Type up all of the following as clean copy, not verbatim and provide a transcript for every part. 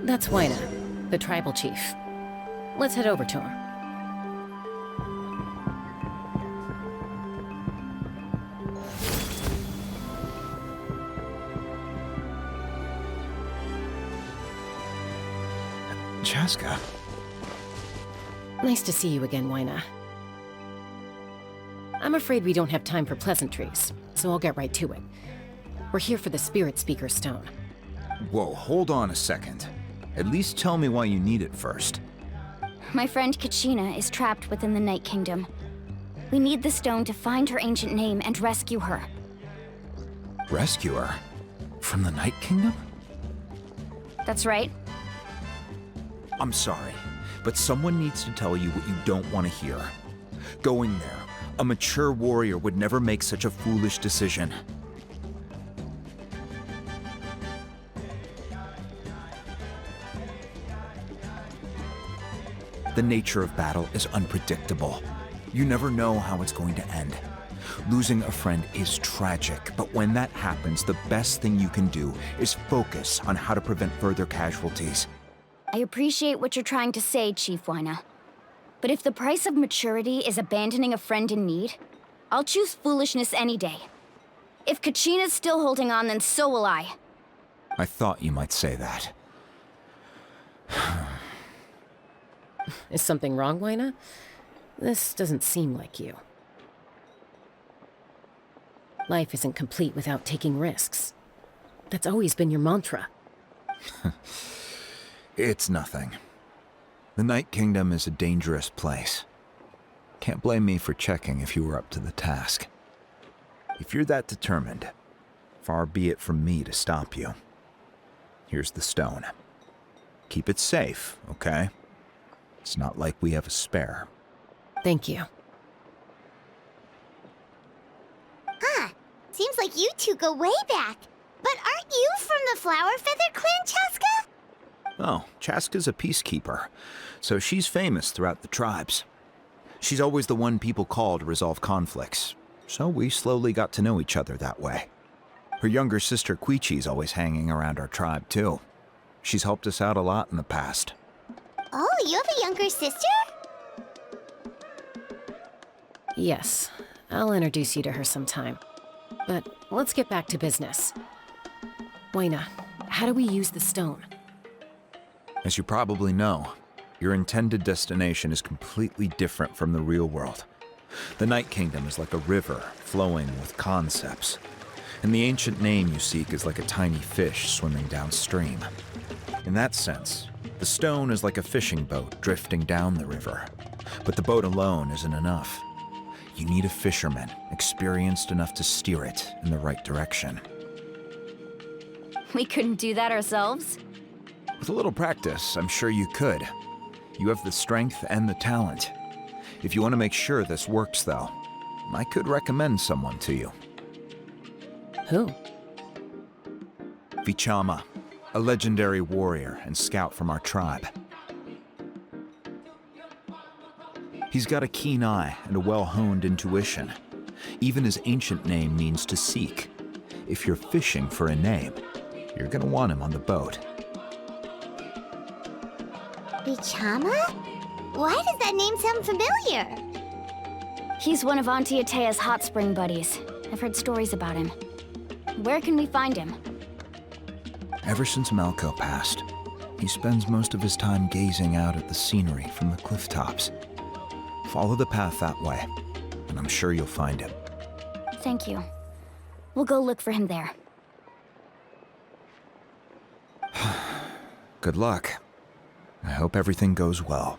That's Wyna, the tribal chief. Let's head over to him. Chaska. Nice to see you again, Wyna. I'm afraid we don't have time for pleasantries, so I'll get right to it. We're here for the Spirit Speaker Stone. Whoa, hold on a second. At least tell me why you need it first. My friend Kachina is trapped within the Night Kingdom. We need the stone to find her ancient name and rescue her. Rescue her? From the Night Kingdom? That's right. I'm sorry, but someone needs to tell you what you don't want to hear. Going there, a mature warrior would never make such a foolish decision. The nature of battle is unpredictable. You never know how it's going to end. Losing a friend is tragic, but when that happens, the best thing you can do is focus on how to prevent further casualties. I appreciate what you're trying to say, Chief Wyna. But if the price of maturity is abandoning a friend in need, I'll choose foolishness any day. If Kachina's still holding on, then so will I. I thought you might say that. Is something wrong, Wyna? This doesn't seem like you. Life isn't complete without taking risks. That's always been your mantra. It's nothing. The Night Kingdom is a dangerous place. Can't blame me for checking if you were up to the task. If you're that determined, far be it from me to stop you. Here's the stone. Keep it safe, okay? It's not like we have a spare. Thank you. Seems like you two go way back. But aren't you from the Flower Feather Clan, Chaska? Oh, Chaska's a peacekeeper, so she's famous throughout the tribes. She's always the one people call to resolve conflicts, so we slowly got to know each other that way. Her younger sister Quichi's always hanging around our tribe, too. She's helped us out a lot in the past. Oh, you have a younger sister? Yes, I'll introduce you to her sometime. But let's get back to business. Wyna, how do we use the stone? As you probably know, your intended destination is completely different from the real world. The Night Kingdom is like a river flowing with concepts, and the ancient name you seek is like a tiny fish swimming downstream. In that sense, the stone is like a fishing boat drifting down the river, but the boat alone isn't enough. You need a fisherman experienced enough to steer it in the right direction. We couldn't do that ourselves? With a little practice, I'm sure you could. You have the strength and the talent. If you want to make sure this works, though, I could recommend someone to you. Who? Vichama, a legendary warrior and scout from our tribe. He's got a keen eye and a well-honed intuition. Even his ancient name means to seek. If you're fishing for a name, you're gonna want him on the boat. Vichama? Why does that name sound familiar? He's one of Auntie Atea's hot spring buddies. I've heard stories about him. Where can we find him? Ever since Malko passed, he spends most of his time gazing out at the scenery from the cliff tops. Follow the path that way, and I'm sure you'll find him. Thank you. We'll go look for him there. Good luck. I hope everything goes well.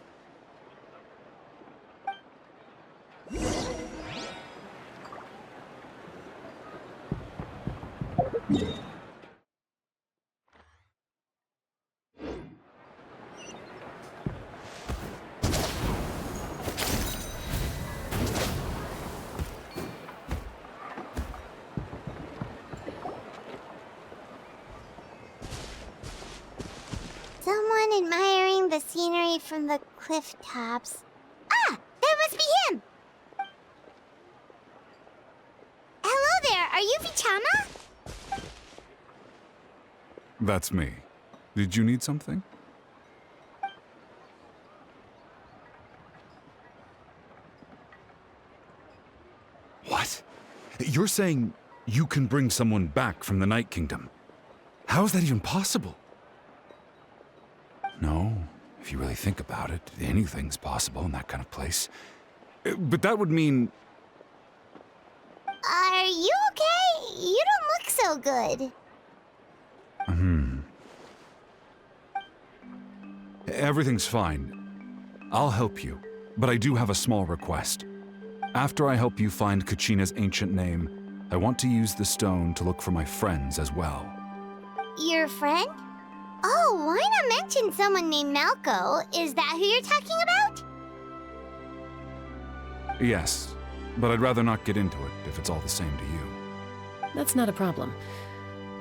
Someone admiring the scenery from the cliff tops. Ah! That must be him! Hello there, are you Vichama? That's me. Did you need something? You're saying you can bring someone back from the Night Kingdom? How is that even possible? No, if you really think about it, anything's possible in that kind of place. But that would mean... Are you okay? You don't look so good. Everything's fine. I'll help you, but I do have a small request. After I help you find Kachina's ancient name, I want to use the stone to look for my friends as well. Your friend? Oh, why not mention someone named Malco? Is that who you're talking about? Yes, but I'd rather not get into it if it's all the same to you. That's not a problem.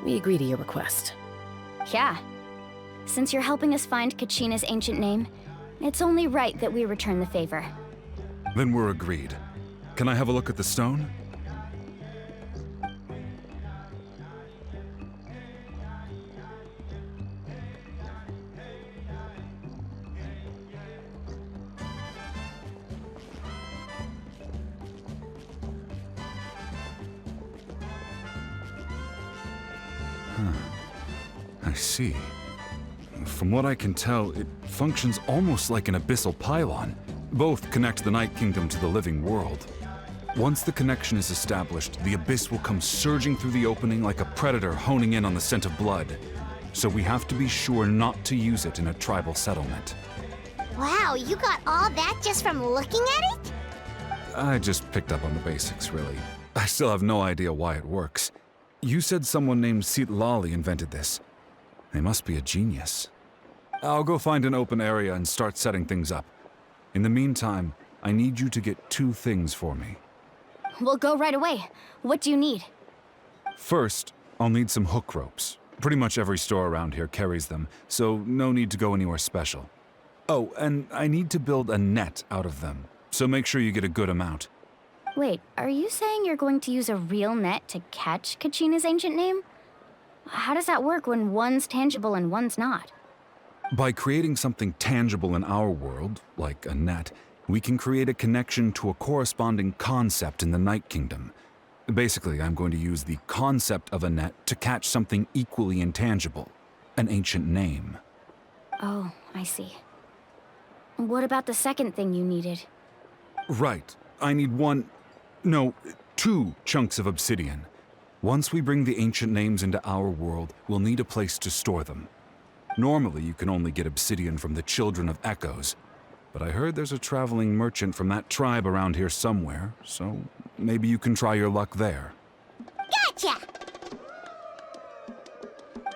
We agree to your request. Yeah. Since you're helping us find Kachina's ancient name, it's only right that we return the favor. Then we're agreed. Can I have a look at the stone? I see. From what I can tell, it functions almost like an abyssal pylon. Both connect the Night Kingdom to the living world. Once the connection is established, the abyss will come surging through the opening like a predator honing in on the scent of blood. So we have to be sure not to use it in a tribal settlement. Wow, you got all that just from looking at it? I just picked up on the basics, really. I still have no idea why it works. You said someone named Lali invented this. They must be a genius. I'll go find an open area and start setting things up. In the meantime, I need you to get 2 things for me. We'll go right away. What do you need? First, I'll need some hook ropes. Pretty much every store around here carries them, so no need to go anywhere special. Oh, and I need to build a net out of them, so make sure you get a good amount. Wait, are you saying you're going to use a real net to catch Kachina's ancient name? How does that work when one's tangible and one's not? By creating something tangible in our world, like a net, we can create a connection to a corresponding concept in the Night Kingdom. Basically, I'm going to use the concept of a net to catch something equally intangible, an ancient name. Oh, I see. What about the second thing you needed? Right. I need 2 chunks of obsidian. Once we bring the ancient names into our world, we'll need a place to store them. Normally, you can only get obsidian from the Children of Echoes, but I heard there's a traveling merchant from that tribe around here somewhere, so maybe you can try your luck there. Gotcha!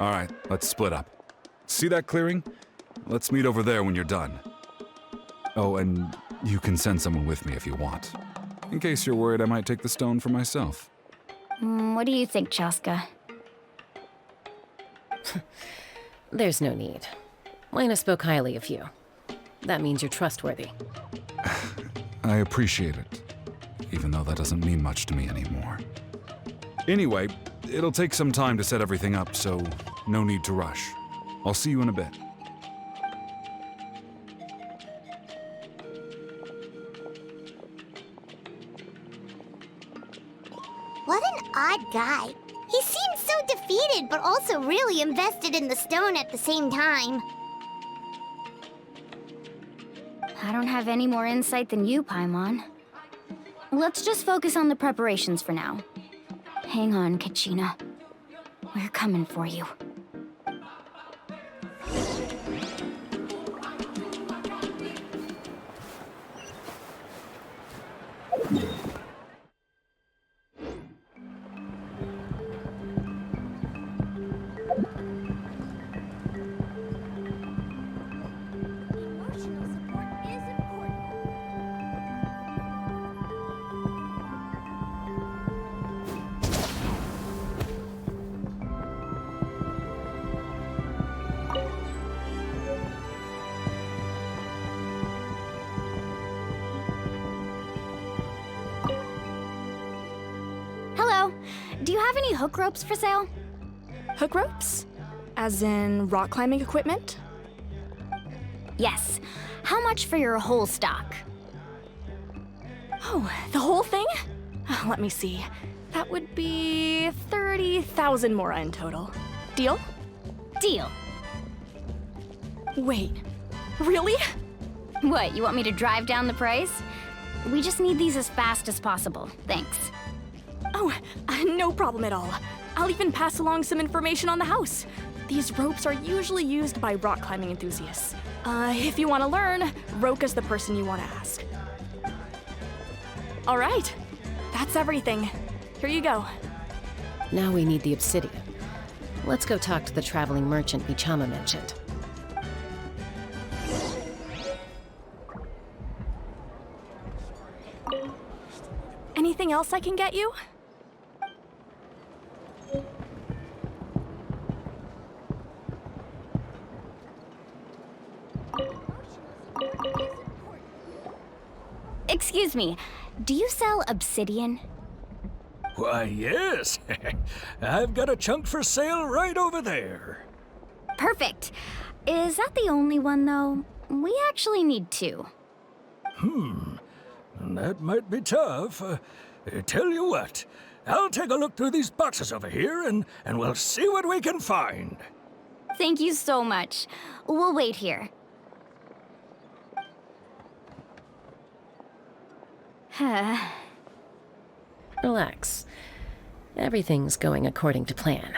All right, let's split up. See that clearing? Let's meet over there when you're done. Oh, and you can send someone with me if you want. In case you're worried I might take the stone for myself. What do you think, Chaska? There's no need. Lena spoke highly of you. That means you're trustworthy. I appreciate it, even though that doesn't mean much to me anymore. Anyway, it'll take some time to set everything up, so no need to rush. I'll see you in a bit. What an odd guy. He seems so defeated, but also really invested in the stone at the same time. I don't have any more insight than you, Paimon. Let's just focus on the preparations for now. Hang on, Kachina. We're coming for you. Do you have any hook ropes for sale? Hook ropes? As in rock climbing equipment? Yes. How much for your whole stock? Oh, the whole thing? Let me see. That would be 30,000 mora in total. Deal? Deal. Wait, really? What, you want me to drive down the price? We just need these as fast as possible. Thanks. Oh, no problem at all. I'll even pass along some information on the house. These ropes are usually used by rock climbing enthusiasts. If you want to learn, Roka's the person you want to ask. All right, that's everything. Here you go. Now we need the obsidian. Let's go talk to the traveling merchant Vichama mentioned. Anything else I can get you? Excuse me, do you sell obsidian? Why, yes. I've got a chunk for sale right over there. Perfect. Is that the only one, though? We actually need two. That might be tough. Tell you what, I'll take a look through these boxes over here and we'll see what we can find. Thank you so much. We'll wait here. Relax. Everything's going according to plan.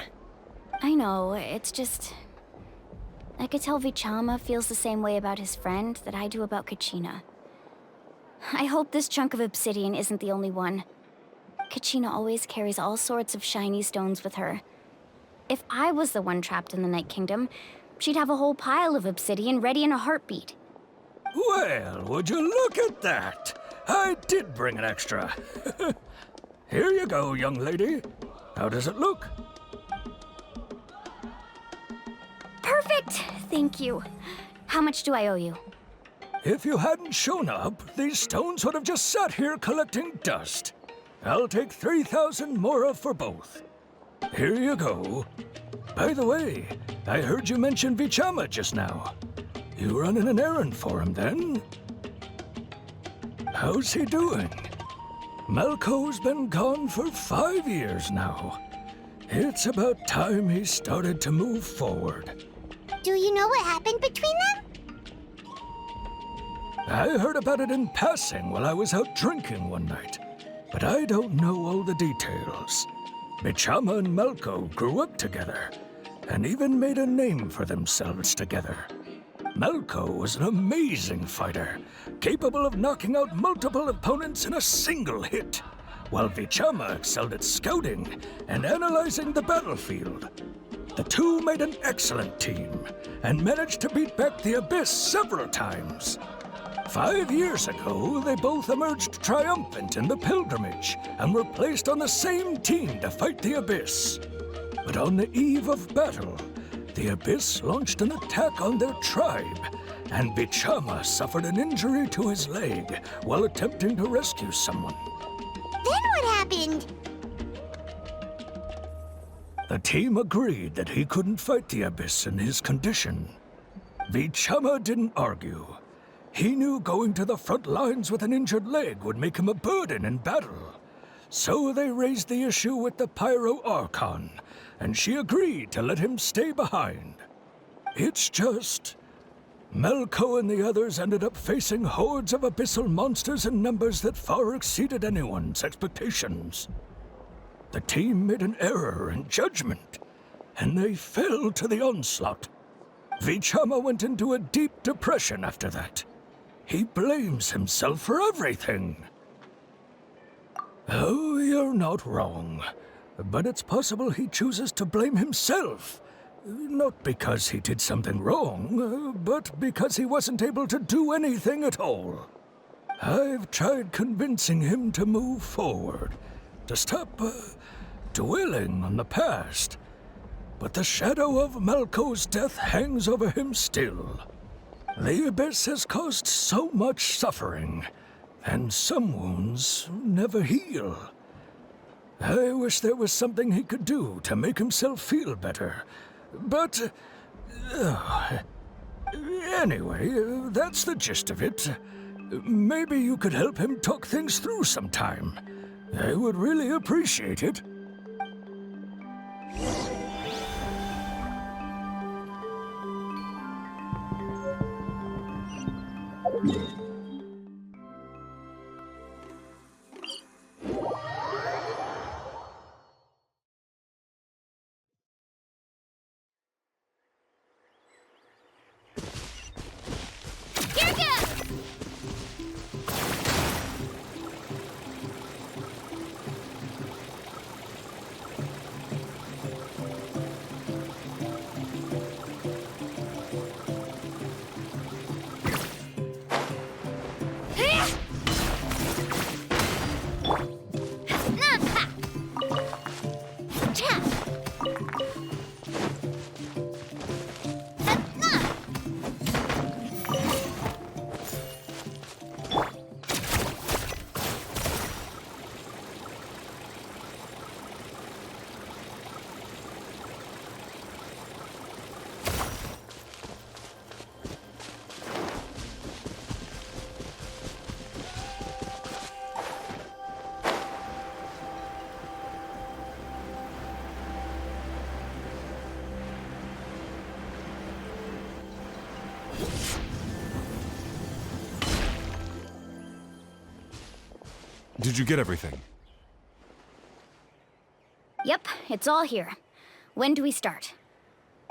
I know, it's just... I could tell Vichama feels the same way about his friend that I do about Kachina. I hope this chunk of obsidian isn't the only one. Kachina always carries all sorts of shiny stones with her. If I was the one trapped in the Night Kingdom, she'd have a whole pile of obsidian ready in a heartbeat. Well, would you look at that? I did bring an extra. Here you go, young lady. How does it look? Perfect! Thank you. How much do I owe you? If you hadn't shown up, these stones would have just sat here collecting dust. I'll take 3,000 mora for both. Here you go. By the way, I heard you mention Vichama just now. You running an errand for him, then? How's he doing? Malco's been gone for 5 years now. It's about time he started to move forward. Do you know what happened between them? I heard about it in passing while I was out drinking one night, but I don't know all the details. Vichama and Malco grew up together, and even made a name for themselves together. Malco was an amazing fighter, capable of knocking out multiple opponents in a single hit, while Vichama excelled at scouting and analyzing the battlefield. The two made an excellent team, and managed to beat back the Abyss several times. 5 years ago, they both emerged triumphant in the pilgrimage, and were placed on the same team to fight the Abyss. But on the eve of battle, the Abyss launched an attack on their tribe, and Vichama suffered an injury to his leg while attempting to rescue someone. Then what happened? The team agreed that he couldn't fight the Abyss in his condition. Vichama didn't argue. He knew going to the front lines with an injured leg would make him a burden in battle. So they raised the issue with the Pyro Archon, and she agreed to let him stay behind. It's just... Malco and the others ended up facing hordes of abyssal monsters in numbers that far exceeded anyone's expectations. The team made an error in judgment, and they fell to the onslaught. Vichama went into a deep depression after that. He blames himself for everything. Oh, you're not wrong. But it's possible he chooses to blame himself. Not because he did something wrong, but because he wasn't able to do anything at all. I've tried convincing him to move forward, to stop dwelling on the past. But the shadow of Malco's death hangs over him still. The Abyss has caused so much suffering, and some wounds never heal. I wish there was something he could do to make himself feel better, but... anyway, that's the gist of it. Maybe you could help him talk things through sometime. They would really appreciate it. Here goes! Did you get everything? Yep, it's all here. When do we start?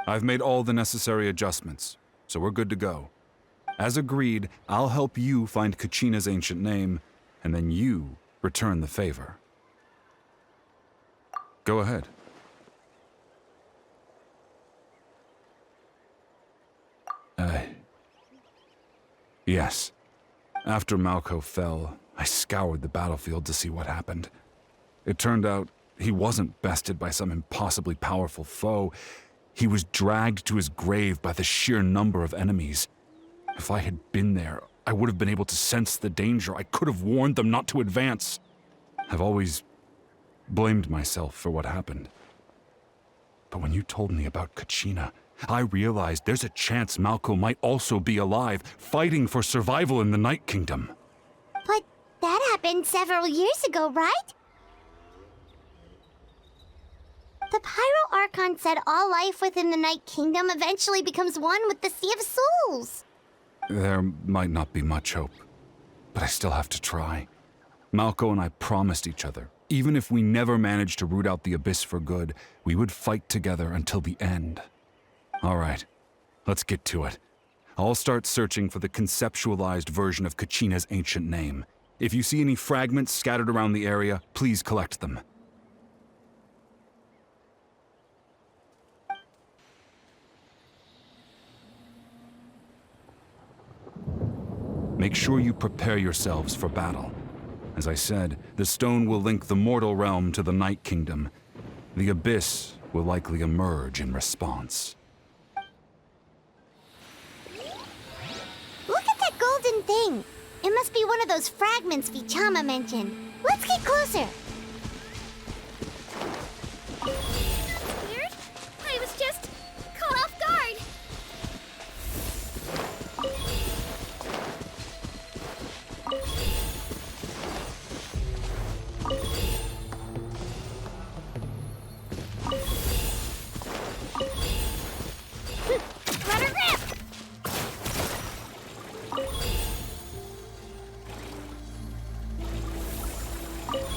I've made all the necessary adjustments, so we're good to go. As agreed, I'll help you find Kachina's ancient name, and then you return the favor. Go ahead. Yes. After Malco fell, I scoured the battlefield to see what happened. It turned out he wasn't bested by some impossibly powerful foe. He was dragged to his grave by the sheer number of enemies. If I had been there, I would have been able to sense the danger. I could have warned them not to advance. I've always blamed myself for what happened. But when you told me about Kachina, I realized there's a chance Malco might also be alive, fighting for survival in the Night Kingdom. But that happened several years ago, right? The Pyro Archon said all life within the Night Kingdom eventually becomes one with the Sea of Souls. There might not be much hope, but I still have to try. Malco and I promised each other, even if we never managed to root out the Abyss for good, we would fight together until the end. All right, let's get to it. I'll start searching for the conceptualized version of Kachina's ancient name. If you see any fragments scattered around the area, please collect them. Make sure you prepare yourselves for battle. As I said, the stone will link the mortal realm to the Night Kingdom. The Abyss will likely emerge in response. Look at that golden thing. It must be one of those fragments Vichama mentioned. Let's get closer. Weird? I was just caught off guard. Let her rip!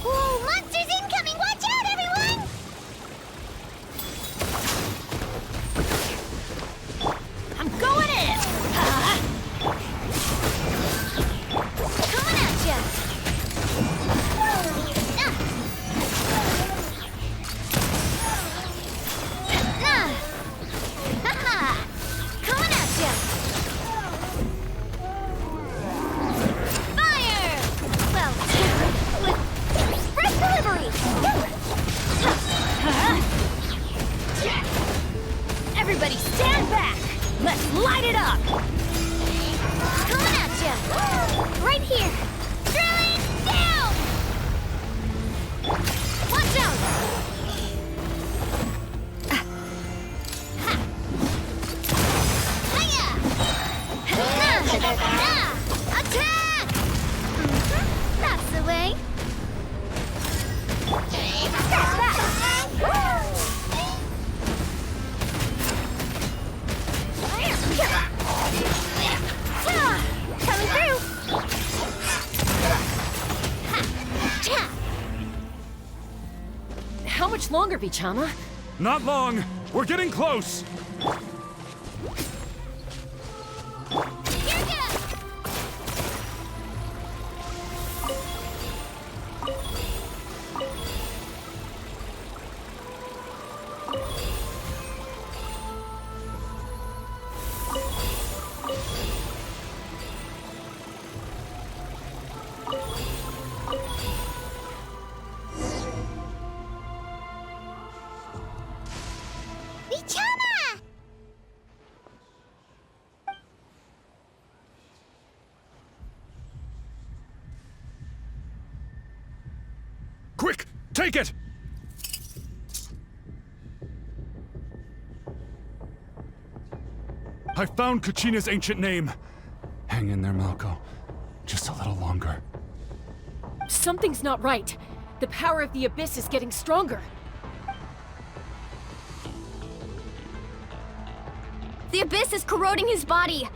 Whoa, monsters incoming! Watch out, everyone! I'm going in! Coming at ya! Coming at ya! Fire! Well, with express delivery! Everybody stand back! Let's light it up! Coming at ya! Right here! Drilling down! Watch out! Hiya! Attack! That's the way. much longer, Vichama? Not long! We're getting close! Vichama! Quick! Take it! I found Kachina's ancient name. Hang in there, Malco. Just a little longer. Something's not right. The power of the Abyss is getting stronger. The Abyss is corroding his body.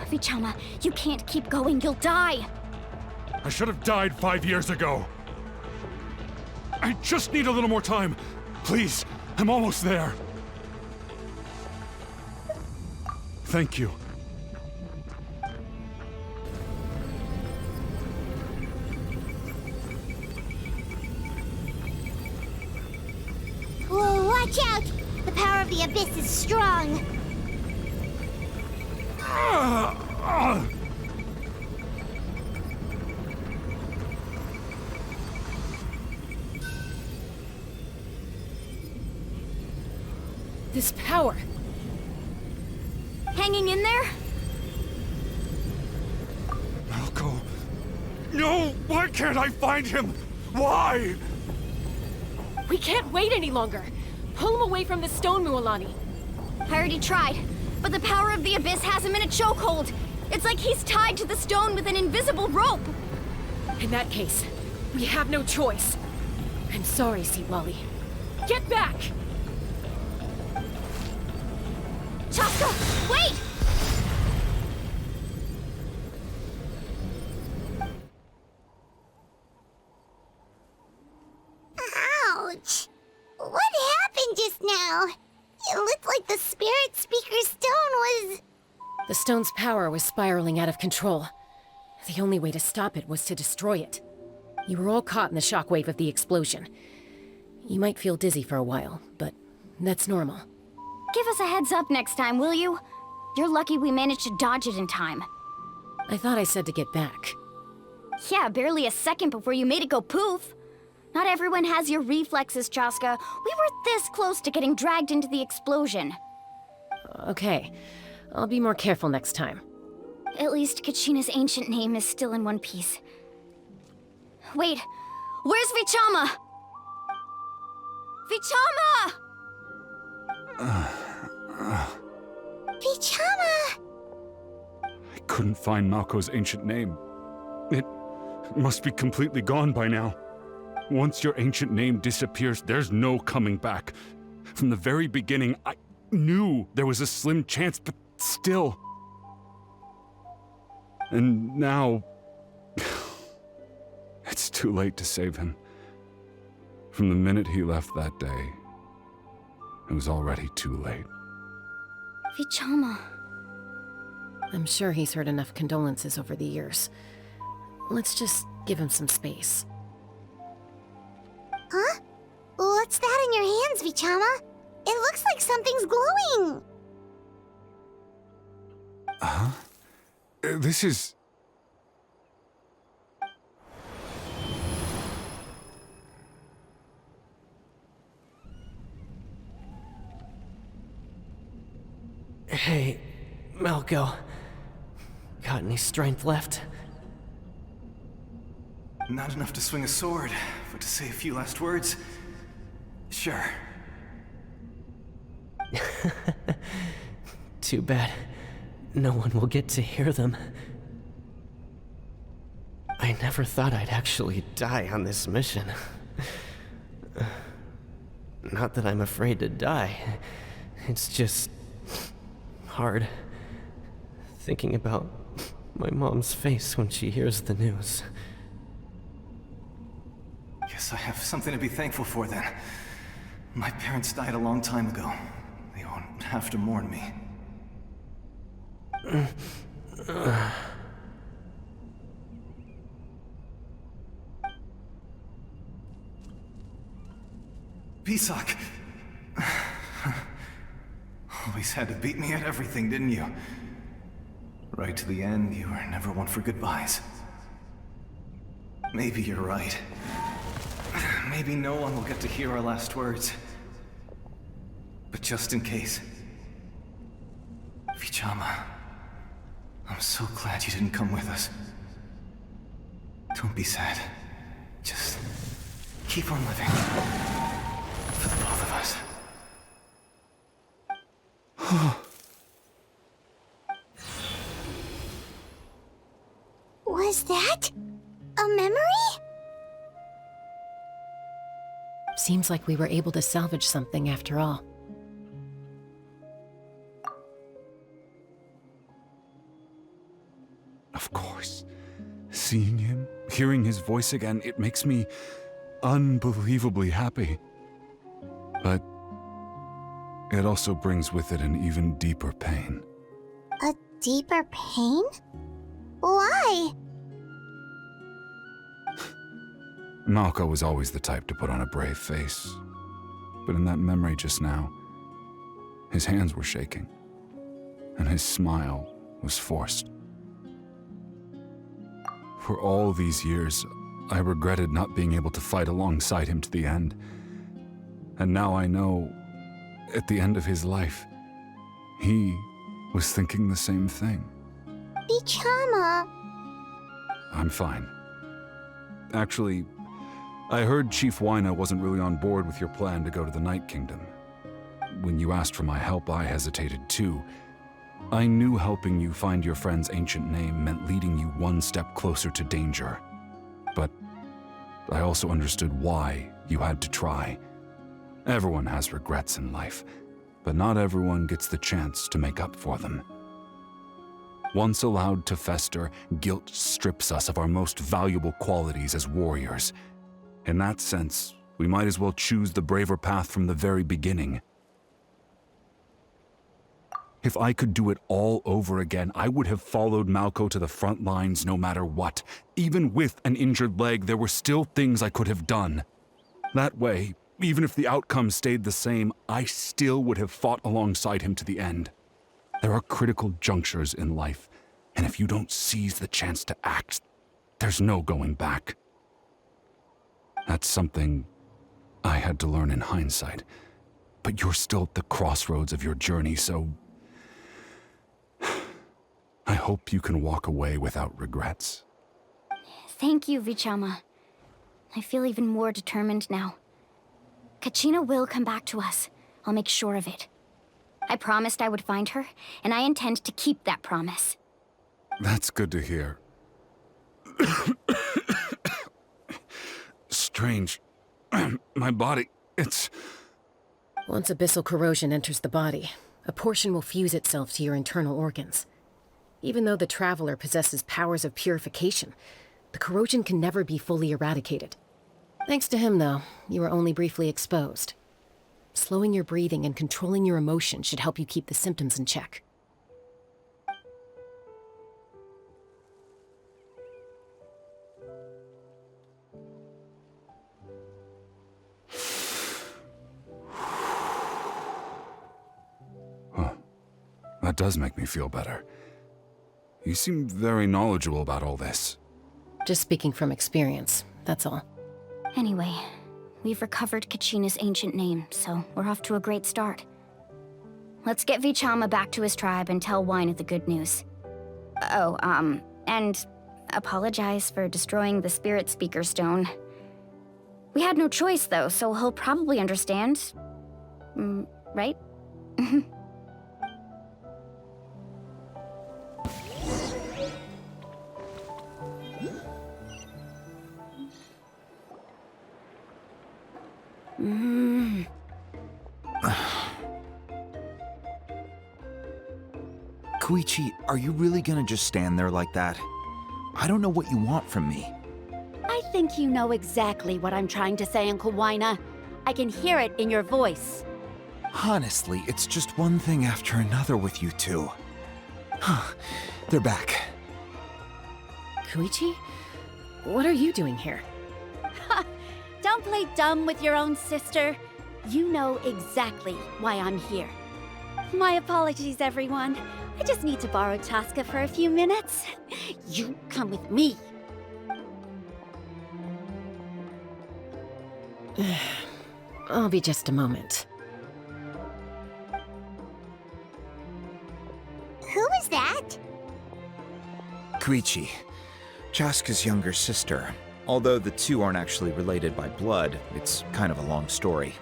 Vichama, you can't keep going. You'll die. I should have died 5 years ago. I just need a little more time. Please, I'm almost there. Thank you. Whoa, watch out! The power of the Abyss is strong. This power. Hanging in there? Malco. No! Why can't I find him? Why? We can't wait any longer. Pull him away from the stone, Mualani. I already tried, but the power of the Abyss has him in a chokehold. It's like he's tied to the stone with an invisible rope. In that case, we have no choice. I'm sorry, Seawally. Get back! Chaska, wait! Ouch! What happened just now? It looked like the Spirit Speaker's stone was... The stone's power was spiraling out of control. The only way to stop it was to destroy it. You were all caught in the shockwave of the explosion. You might feel dizzy for a while, but that's normal. Give us a heads up next time, will you? You're lucky we managed to dodge it in time. I thought I said to get back. Yeah, barely a second before you made it go poof. Not everyone has your reflexes, Chaska. We were this close to getting dragged into the explosion. Okay, I'll be more careful next time. At least Kachina's ancient name is still in one piece. Wait, where's Vichama? Vichama! Vichama! I couldn't find Malco's ancient name. It must be completely gone by now. Once your ancient name disappears, there's no coming back. From the very beginning, I knew there was a slim chance, but still. And now... it's too late to save him. From the minute he left that day, it was already too late. Vichama. I'm sure he's heard enough condolences over the years. Let's just give him some space. Huh? What's that in your hands, Vichama? It looks like something's glowing. Huh? This is... Hey, Malco. Got any strength left? Not enough to swing a sword, but to say a few last words? Sure. Too bad. No one will get to hear them. I never thought I'd actually die on this mission. Not that I'm afraid to die. It's just... hard. Thinking about my mom's face when she hears the news. Guess I have something to be thankful for then. My parents died a long time ago. They won't have to mourn me. Pisak! Always had to beat me at everything, didn't you? Right to the end, you were never one for goodbyes. Maybe you're right. Maybe no one will get to hear our last words. But just in case... Vichama, I'm so glad you didn't come with us. Don't be sad. Just keep on living. For the both of us. Was that a memory? Seems like we were able to salvage something after all. Of course. Seeing him, hearing his voice again, it makes me unbelievably happy. But it also brings with it an even deeper pain. A deeper pain? Why? Malko was always the type to put on a brave face. But in that memory just now, his hands were shaking, and his smile was forced. For all these years, I regretted not being able to fight alongside him to the end. And now I know, at the end of his life, he was thinking the same thing. Vichama. I'm fine. Actually, I heard Chief Wyna wasn't really on board with your plan to go to the Night Kingdom. When you asked for my help, I hesitated too. I knew helping you find your friend's ancient name meant leading you one step closer to danger. But I also understood why you had to try. Everyone has regrets in life, but not everyone gets the chance to make up for them. Once allowed to fester, guilt strips us of our most valuable qualities as warriors. In that sense, we might as well choose the braver path from the very beginning. If I could do it all over again, I would have followed Malko to the front lines no matter what. Even with an injured leg, there were still things I could have done. That way, even if the outcome stayed the same, I still would have fought alongside him to the end. There are critical junctures in life, and if you don't seize the chance to act, there's no going back. That's something I had to learn in hindsight, but you're still at the crossroads of your journey, so I hope you can walk away without regrets. Thank you, Vichama. I feel even more determined now. Kachina will come back to us. I'll make sure of it. I promised I would find her, and I intend to keep that promise. That's good to hear. Strange. My body, it's... Once abyssal corrosion enters the body, a portion will fuse itself to your internal organs. Even though the Traveler possesses powers of purification, the corrosion can never be fully eradicated. Thanks to him, though, you were only briefly exposed. Slowing your breathing and controlling your emotions should help you keep the symptoms in check. Huh. That does make me feel better. You seem very knowledgeable about all this. Just speaking from experience, that's all. Anyway, we've recovered Kachina's ancient name, so we're off to a great start. Let's get Vichama back to his tribe and tell Wyna the good news. Oh, and apologize for destroying the Spirit Speaker Stone. We had no choice, though, so he'll probably understand. Right? Koichi, are you really gonna just stand there like that? I don't know what you want from me. I think you know exactly what I'm trying to say, Uncle Wyna. I can hear it in your voice. Honestly, it's just one thing after another with you two. They're back. Koichi? What are you doing here? Don't play dumb with your own sister. You know exactly why I'm here. My apologies, everyone. I just need to borrow Chaska for a few minutes. You come with me. I'll be just a moment. Who is that? Koichi, Chaska's younger sister. Although the two aren't actually related by blood, it's kind of a long story.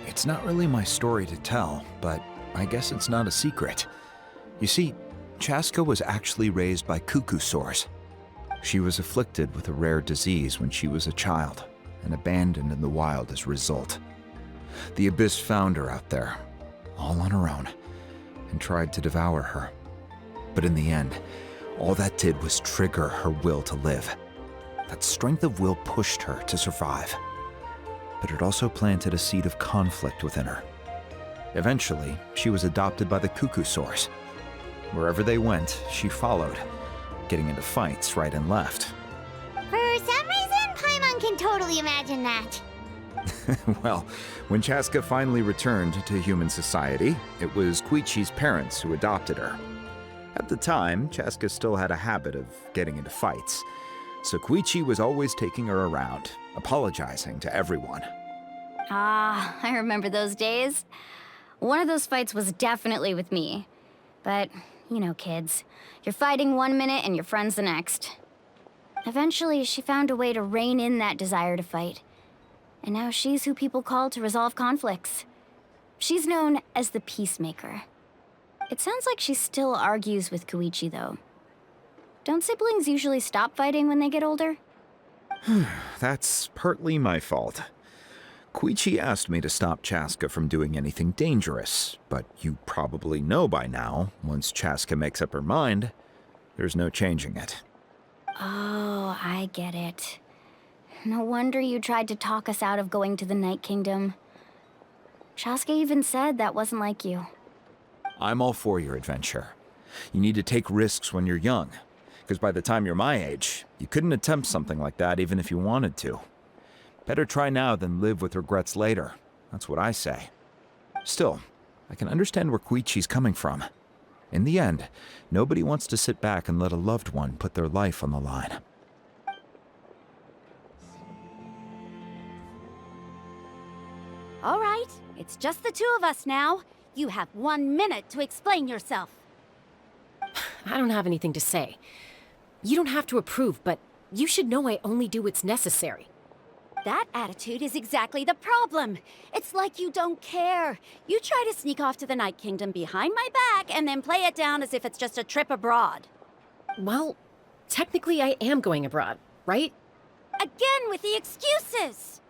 It's not really my story to tell, but I guess it's not a secret. You see, Chaska was actually raised by cuckoo sores. She was afflicted with a rare disease when she was a child, and abandoned in the wild as a result. The Abyss found her out there, all on her own, and tried to devour her. But in the end, all that did was trigger her will to live. That strength of will pushed her to survive. But it also planted a seed of conflict within her. Eventually, she was adopted by the cuckoo sores. Wherever they went, she followed, getting into fights right and left. For some reason, Paimon can totally imagine that. Well, when Chaska finally returned to human society, it was Koichi's parents who adopted her. At the time, Chaska still had a habit of getting into fights, so Koichi was always taking her around, apologizing to everyone. Ah, I remember those days. One of those fights was definitely with me. But, you know, kids. You're fighting one minute and your friend's the next. Eventually, she found a way to rein in that desire to fight. And now she's who people call to resolve conflicts. She's known as the Peacemaker. It sounds like she still argues with Koichi, though. Don't siblings usually stop fighting when they get older? That's partly my fault. Koichi asked me to stop Chaska from doing anything dangerous, but you probably know by now, once Chaska makes up her mind, there's no changing it. Oh, I get it. No wonder you tried to talk us out of going to the Night Kingdom. Chaska even said that wasn't like you. I'm all for your adventure. You need to take risks when you're young, because by the time you're my age, you couldn't attempt something like that even if you wanted to. Better try now than live with regrets later. That's what I say. Still, I can understand where Koichi's coming from. In the end, nobody wants to sit back and let a loved one put their life on the line. All right, it's just the two of us now. You have 1 minute to explain yourself. I don't have anything to say. You don't have to approve, but you should know I only do what's necessary. That attitude is exactly the problem. It's like you don't care. You try to sneak off to the Night Kingdom behind my back and then play it down as if it's just a trip abroad. Well, technically I am going abroad, right? Again with the excuses!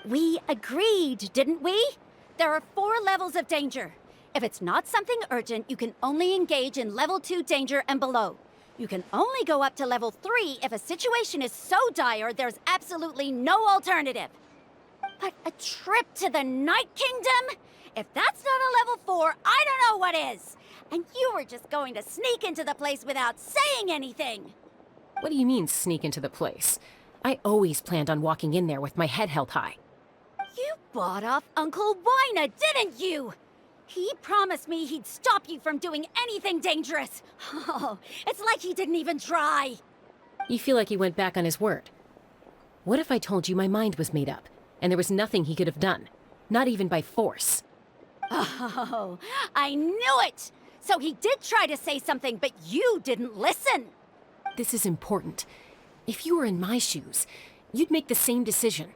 We agreed, didn't we? There are 4 levels of danger. If it's not something urgent, you can only engage in level 2 danger and below. You can only go up to level 3 if a situation is so dire there's absolutely no alternative. But a trip to the Night Kingdom? If that's not a level 4, I don't know what is. And you were just going to sneak into the place without saying anything. What do you mean, sneak into the place? I always planned on walking in there with my head held high. You bought off Uncle Wina, didn't you? He promised me he'd stop you from doing anything dangerous. Oh, it's like he didn't even try. You feel like he went back on his word. What if I told you my mind was made up, and there was nothing he could have done? Not even by force. Oh, I knew it! So he did try to say something, but you didn't listen. This is important. If you were in my shoes, you'd make the same decision.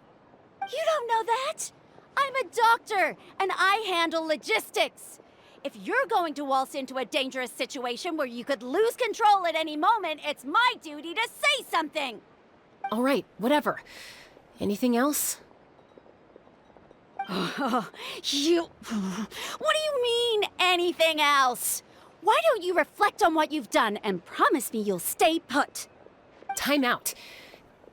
You don't know that? I'm a doctor, and I handle logistics. If you're going to waltz into a dangerous situation where you could lose control at any moment, it's my duty to say something. All right, whatever. Anything else? What do you mean, anything else? Why don't you reflect on what you've done and promise me you'll stay put? Time out.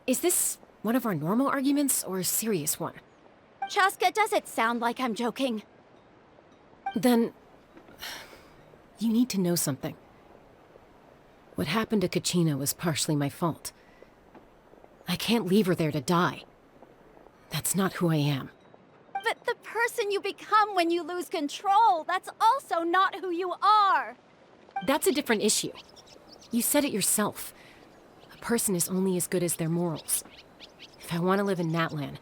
Is this one of our normal arguments or a serious one? Chaska, does it sound like I'm joking? Then... you need to know something. What happened to Kachina was partially my fault. I can't leave her there to die. That's not who I am. But the person you become when you lose control, that's also not who you are. That's a different issue. You said it yourself. A person is only as good as their morals. If I want to live in Natlan,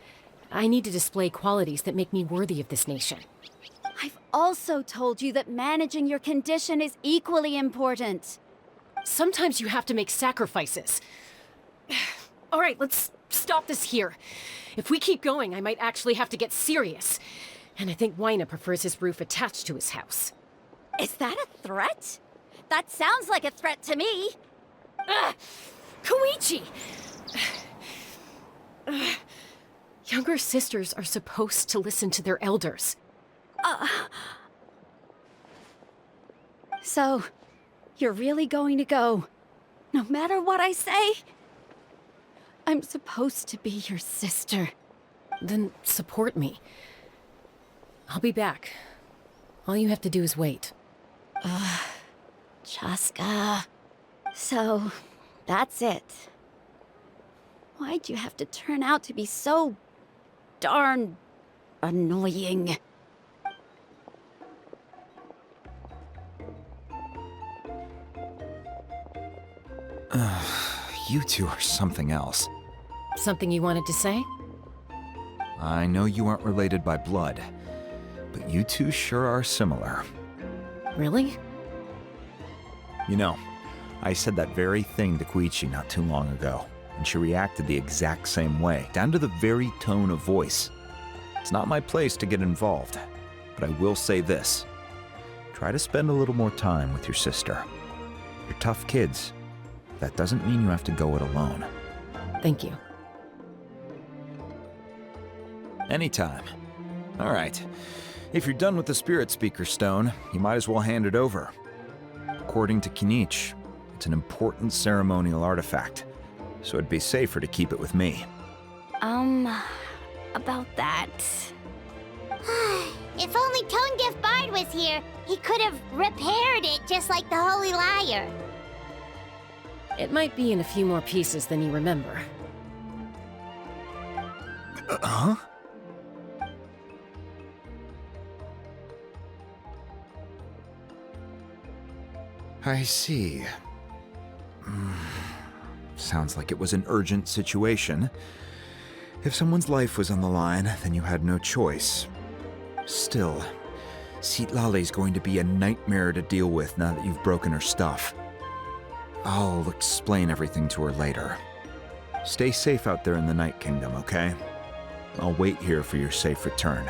I need to display qualities that make me worthy of this nation. I've also told you that managing your condition is equally important. Sometimes you have to make sacrifices. All right, let's stop this here. If we keep going, I might actually have to get serious. And I think Waina prefers his roof attached to his house. Is that a threat? That sounds like a threat to me. Koichi! Younger sisters are supposed to listen to their elders. So, you're really going to go, no matter what I say? I'm supposed to be your sister. Then support me. I'll be back. All you have to do is wait. Chaska. So, that's it. Why'd you have to turn out to be so darn annoying? You two are something else. Something you wanted to say? I know you aren't related by blood, but you two sure are similar. Really? You know, I said that very thing to Koichi not too long ago, and she reacted the exact same way, down to the very tone of voice. It's not my place to get involved, but I will say this. Try to spend a little more time with your sister. You're tough kids. That doesn't mean you have to go it alone. Thank you. Anytime. All right. If you're done with the Spirit Speaker Stone, you might as well hand it over. According to Kinich, it's an important ceremonial artifact, so it'd be safer to keep it with me. About that. If only Tone-Deaf Bard was here, he could have repaired it just like the Holy Liar. It might be in a few more pieces than you remember. Huh? I see. Sounds like it was an urgent situation. If someone's life was on the line, then you had no choice. Still, Citlali's going to be a nightmare to deal with now that you've broken her stuff. I'll explain everything to her later. Stay safe out there in the Night Kingdom, okay? I'll wait here for your safe return.